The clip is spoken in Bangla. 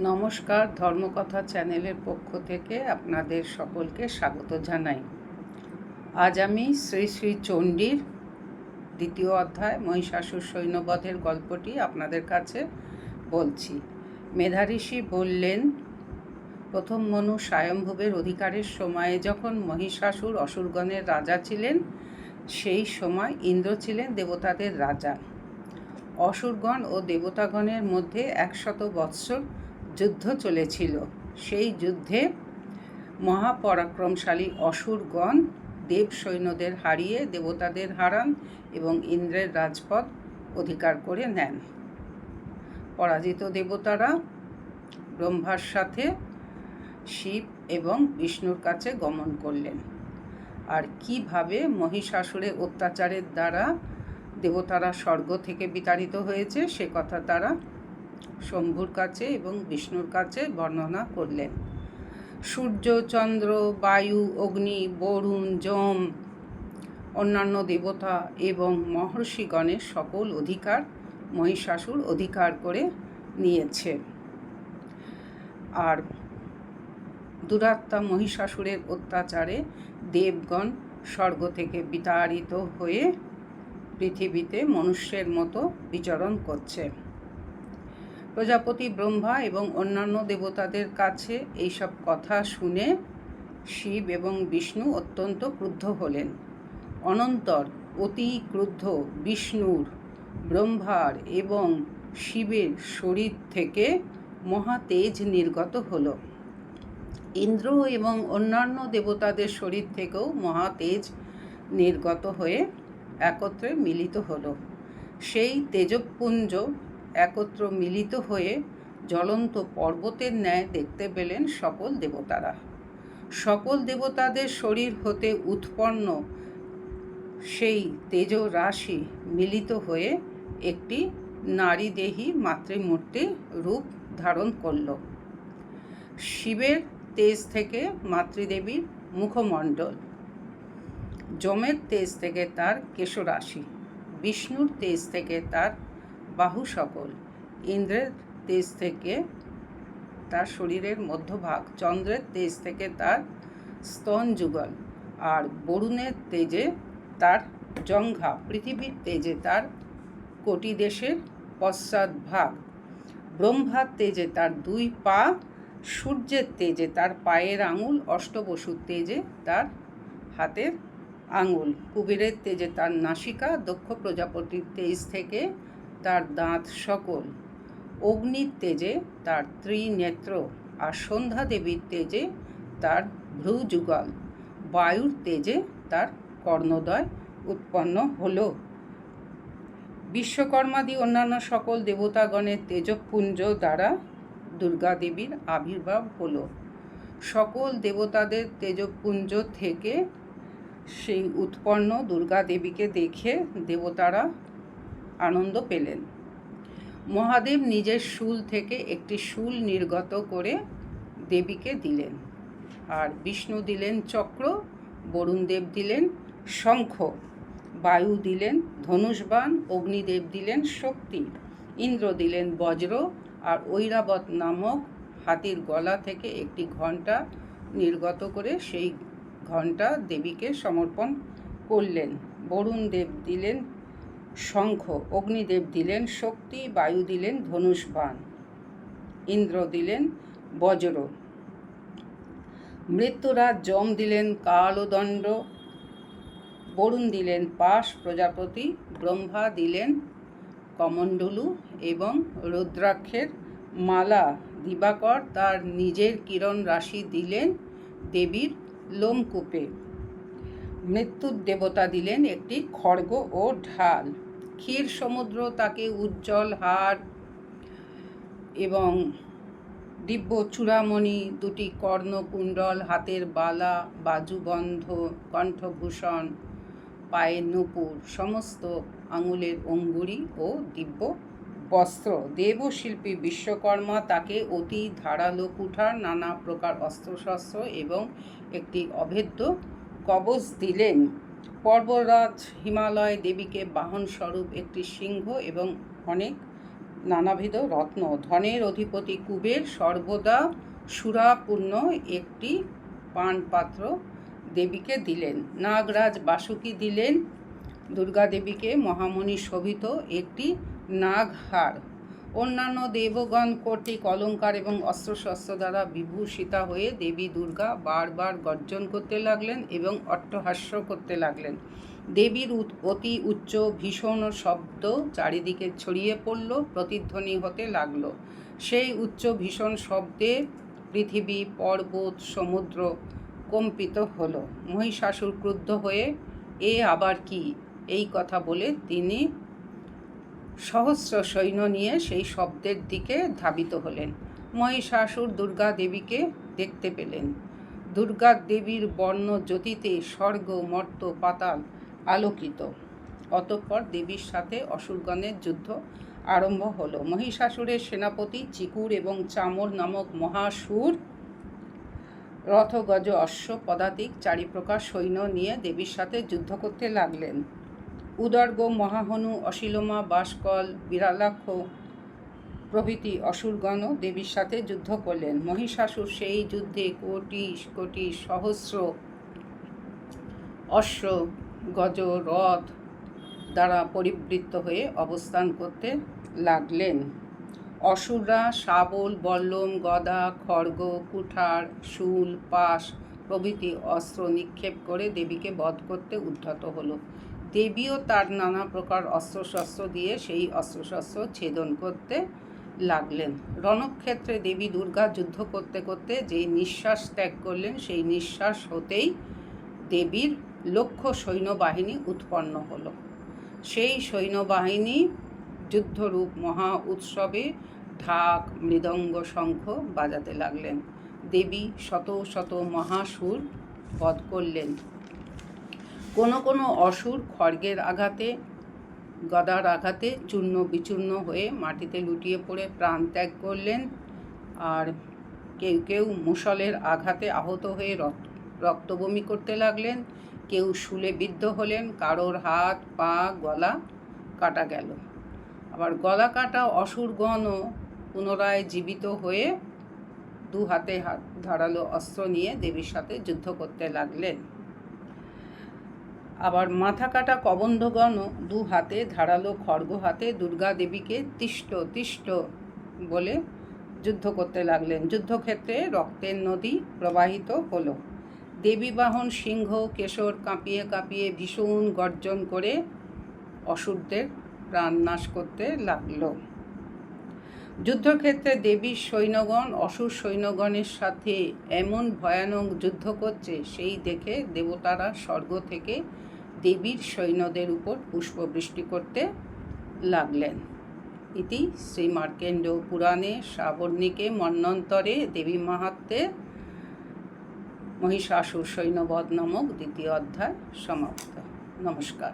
নমস্কার, ধর্মকথা চ্যানেলের পক্ষ থেকে আপনাদের সকলকে স্বাগত জানাই। আজ আমি শ্রী শ্রী চণ্ডীর দ্বিতীয় অধ্যায় মহিষাসুর সৈন্যবধের গল্পটি আপনাদের কাছে বলছি। মেধাঋষি বললেন, প্রথম মনু স্বয়ম্ভুবের অধিকারের সময়ে যখন মহিষাসুর অসুরগণের রাজা ছিলেন, সেই সময় ইন্দ্র ছিলেন দেবতাদের রাজা। অসুরগণ ও দেবতাগণের মধ্যে 100 বৎসর যুদ্ধ চলেছিল। সেই যুদ্ধে মহাপরাক্রমশালী অসুরগণ দেব সৈন্যদের হারিয়ে দেবতাদের হারান এবং ইন্দ্রের রাজপদ অধিকার করে নেন। পরাজিত দেবতারা ব্রহ্মার সাথে শিব এবং বিষ্ণুর কাছে গমন করলেন। আর কিভাবে মহিষাসুরের অত্যাচারের দ্বারা দেবতারা স্বর্গ থেকে বিতাড়িত হয়েছে সে কথা তারা শম্ভুর কাছে এবং বিষ্ণুর কাছে বর্ণনা করলেন। সূর্য, চন্দ্র, বায়ু, অগ্নি, বরুণ, যম, অন্যান্য দেবতা এবং মহর্ষিগণের সকল অধিকার মহিষাসুর অধিকার করে নিয়েছে। আর দুরাত্মা মহিষাসুরের অত্যাচারে দেবগণ স্বর্গ থেকে বিতাড়িত হয়ে পৃথিবীতে মনুষ্যের মতো বিচরণ করছে। প্রজাপতি ব্রহ্মা এবং অন্যান্য দেবতাদের কাছে এইসব কথা শুনে শিব এবং বিষ্ণু অত্যন্ত ক্রুদ্ধ হলেন। অনন্তর অতি ক্রুদ্ধ বিষ্ণুর, ব্রহ্মার এবং শিবের শরীর থেকে মহাতেজ নির্গত হল। ইন্দ্র এবং অন্যান্য দেবতাদের শরীর থেকেও মহাতেজ নির্গত হয়ে একত্রে মিলিত হল। সেই তেজপুঞ্জ একত্র মিলিত হয়ে জ্বলন্ত পর্বতের ন্যায় দেখতে পেলেন সকল দেবতারা। সকল দেবতাদের শরীর হতে উৎপন্ন সেই তেজ রাশি মিলিত হয়ে একটি নারীদেহী মাতৃমূর্তির রূপ ধারণ করল। শিবের তেজ থেকে মাতৃদেবীর মুখমণ্ডল, যমের তেজ থেকে তার কেশরাশি, বিষ্ণুর তেজ থেকে তার বাহু সকল, ইন্দ্রের তেজ থেকে তার শরীরের মধ্যভাগ, চন্দ্রের তেজ থেকে তার স্তন যুগল, আর বরুণের তেজে তার জঙ্ঘা, পৃথিবীর তেজে তার কটিদেশের পশ্চাৎভাগ, ব্রহ্মার তেজে তার 2 পা, সূর্যের তেজে তার পায়ের আঙুল, অষ্টবসুর তেজে তার হাতের আঙুল, কুবেরের তেজে তার নাসিকা, দক্ষ প্রজাপতির তেজ থেকে তার দাঁত সকল, অগ্নির তেজে তার ত্রিনেত্র, আর সন্ধ্যা দেবীর তেজে তার ভ্রুযুগল, বায়ুর তেজে তার কর্ণদ্বয় উৎপন্ন হল। বিশ্বকর্মাদি অন্যান্য সকল দেবতাগণের তেজপুঞ্জ দ্বারা দুর্গা দেবীর আবির্ভাব হল। সকল দেবতাদের তেজপুঞ্জ থেকে সেই উৎপন্ন দুর্গা দেবীকে দেখে দেবতারা আনন্দ পেলেন। মহাদেব নিজের শূল থেকে একটি শূল নির্গত করে দেবীকে দিলেন, আর বিষ্ণু দিলেন চক্র, বরুণদেব দিলেন শঙ্খ, বায়ু দিলেন ধনুষবাণ, অগ্নিদেব দিলেন শক্তি, ইন্দ্র দিলেন বজ্র, আর ঐরাবত নামক হাতির গলা থেকে একটি ঘণ্টা নির্গত করে সেই ঘণ্টা দেবীকে সমর্পণ করলেন। বরুণদেব দিলেন শঙ্খ, অগ্নিদেব দিলেন শক্তি, বায়ু দিলেন ধনুষবাণ, ইন্দ্র দিলেন বজ্র, মৃত্যুরাজ যম দিলেন কালদণ্ড, বরুণ দিলেন পাশ, প্রজাপতি ব্রহ্মা দিলেন কমণ্ডলু এবং রুদ্রাক্ষের মালা, দিবাকর তার নিজের কিরণ রাশি দিলেন দেবীর লোমকূপে, মৃত্যুর দেবতা দিলেন একটি খড়গ ও ঢাল, ক্ষীর সমুদ্র তাকে উজ্জ্বল হার এবং দিব্য চূড়ামণি, 2টি কর্ণকুণ্ডল, হাতের বালা, বাজুবন্ধ, কণ্ঠভূষণ, পায়ের নূপুর, সমস্ত আঙুলের অঙ্গুরি ও দিব্য বস্ত্র। দেবশিল্পী বিশ্বকর্মা তাকে অতি ধারালো কুঠার, নানা প্রকার অস্ত্রশস্ত্র এবং একটি অভেদ্য কবচ দিলেন। পর্বতরাজ হিমালয় দেবীকে বাহন স্বরূপ একটি সিংহ এবং অনেক নানাবিধ রত্ন। ধনের অধিপতি কুবের সর্বদা সুরাপূর্ণ একটি পানপাত্র দেবীকে দিলেন। নাগরাজ বাসুকী দিলেন দুর্গা দেবীকে মহামণি শোভিত একটি নাগহার। অন্যান্য দেবগণ কর্তৃক অলঙ্কার এবং অস্ত্রশস্ত্র দ্বারা বিভূষিতা হয়ে দেবী দুর্গা বারবার গর্জন করতে লাগলেন এবং অট্টহাস্য করতে লাগলেন। দেবীর অতি উচ্চ ভীষণ শব্দ চারিদিকে ছড়িয়ে পড়ল, প্রতিধ্বনি হতে লাগলো। সেই উচ্চ ভীষণ শব্দে পৃথিবী, পর্বত, সমুদ্র কম্পিত হলো। মহিষাসুর ক্রুদ্ধ হয়ে এ আবার কি এই কথা বলে তিনি সহস্র সৈন্য নিয়ে সেই শব্দের দিকে ধাবিত হলেন। মহিষাসুর দুর্গা দেবীকে দেখতে পেলেন। দুর্গা দেবীর বর্ণ জ্যোতিতে স্বর্গ, মর্ত্য, পাতাল আলোকিত। অতঃপর দেবীর সাথে অসুরগণের যুদ্ধ আরম্ভ হলো। মহিষাসুরের সেনাপতি চিকুর এবং চামর নামক মহাসুর রথ, গজ, অশ্ব, পদাতিক চারিপ্রকার সৈন্য নিয়ে দেবীর সাথে যুদ্ধ করতে লাগলেন। উদর্গ, মহাহনু, অশিলমা, বাসকল, বিরালাক্ষ প্রভৃতি অসুরগণও দেবীর সাথে যুদ্ধ করলেন। মহিষাসুর সেই যুদ্ধে কোটি কোটি সহস্র অশ্ব, গজ, রথ দ্বারা পরিবৃত্ত হয়ে অবস্থান করতে লাগলেন। অসুররা শাবল, বল্লম, গদা, খড়গ, কুঠার, শূল, পাশ প্রভৃতি অস্ত্র নিক্ষেপ করে দেবীকে বধ করতে উদ্ধত হলো। দেবীও তার নানা প্রকার অস্ত্রশস্ত্র দিয়ে সেই অস্ত্রশস্ত্র ছেদন করতে লাগলেন। রণক্ষেত্রে দেবী দুর্গা যুদ্ধ করতে করতে যেই নিঃশ্বাস ত্যাগ করলেন, সেই নিঃশ্বাস হতেই দেবীর লক্ষ সৈন্যবাহিনী উৎপন্ন হলো। সেই সৈন্যবাহিনী যুদ্ধরূপ মহা উৎসবে ঢাক, মৃদঙ্গ, শঙ্খ বাজাতে লাগলেন। দেবী শত শত মহাসুর বধ করলেন। কোনো কোনো অসুর খড়গের আঘাতে, গদার আঘাতে চূর্ণ বিচূর্ণ হয়ে মাটিতে লুটিয়ে পড়ে প্রাণ ত্যাগ করলেন। আর কেউ কেউ মুষলের আঘাতে আহত হয়ে রক্তবমি করতে লাগলেন। কেউ শূলে বিদ্ধ হলেন। কারোর হাত, পা, গলা কাটা গেল। আবার গলা কাটা অসুরগণও পুনরায় জীবিত হয়ে দু হাতে ধারালো অস্ত্র নিয়ে দেবীর সাথে যুদ্ধ করতে লাগলেন। আবার মাথা কাটা কবন্ধগণও দু হাতে ধারালো খড়গ হাতে দুর্গা দেবীকে তিষ্ট তিষ্ট বলে যুদ্ধ করতে লাগলেন। যুদ্ধক্ষেত্রে রক্তের নদী প্রবাহিত হলো। দেবী বাহন সিংহ কেশর কাঁপিয়ে কাঁপিয়ে ভীষণ গর্জন করে অসুরদের প্রাণ নাশ করতে লাগলো। যুদ্ধক্ষেত্রে দেবীর সৈন্যগণ অসুর সৈন্যগণের সাথে এমন ভয়ানক যুদ্ধ করছে, সেই দেখে দেবতারা স্বর্গ থেকে দেবীর সৈন্যদের উপর পুষ্পবৃষ্টি করতে লাগলেন। ইতি শ্রীমার্কেন্ডেয় পুরাণে সাবর্ণিকে মন্বন্তরে দেবী মাহাত্ম্যে মহিষাসুর সৈন্যবধ নামক দ্বিতীয় অধ্যায় সমাপ্ত। নমস্কার।